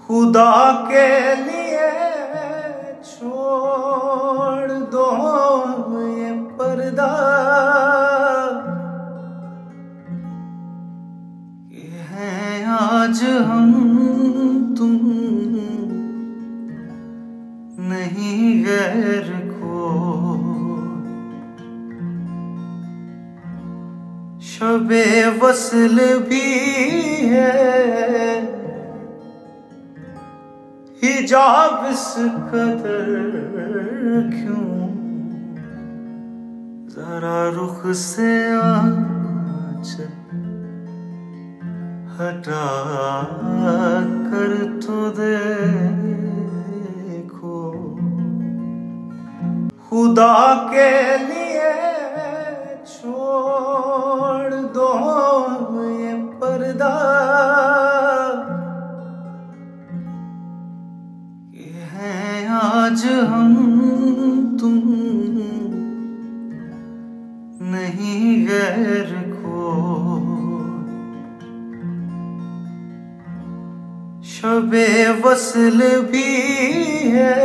खुदा के लिए छोड़ दो ये पर्दा, ये है आज हम तुम नहीं गैर को। शबे वसल भी है हिजाब इस कदर क्यों, जरा रुख से आँच हटा कर तो देखो। खुदा के लिए छोड़ दो ये पर्दा, आज हम तुम नहीं गैर को। शबे वसल भी है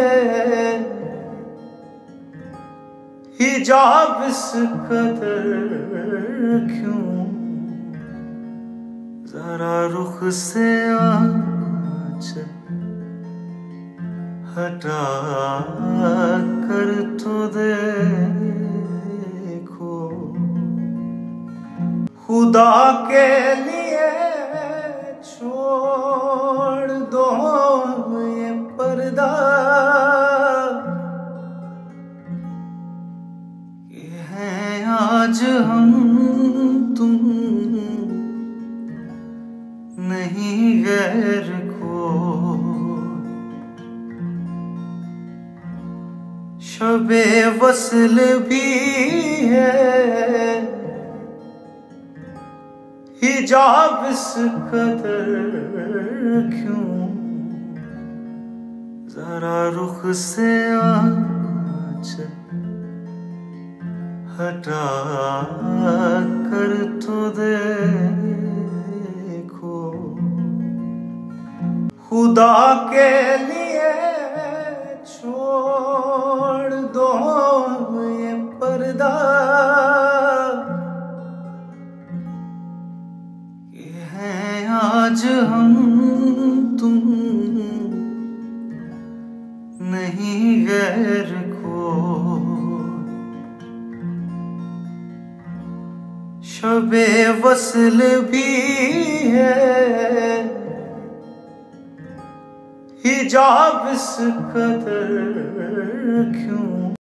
हिजाब इस कदर क्यों, जरा रुख से आँच हटा कर तो देखो। खुदा के लिए छोड़ दो ये पर्दा, ये है आज हम तुम नहीं गैर को। शबे वसल भी है हिजाब इस कदर क्यों, जरा रुख से आँच हटा कर तो देखो। खुदा के लिए छोड़ दो ये पर्दा, ये है आज हम तुम नहीं गैर को। शबे वसल भी है हिजाब इस कदर क्यों।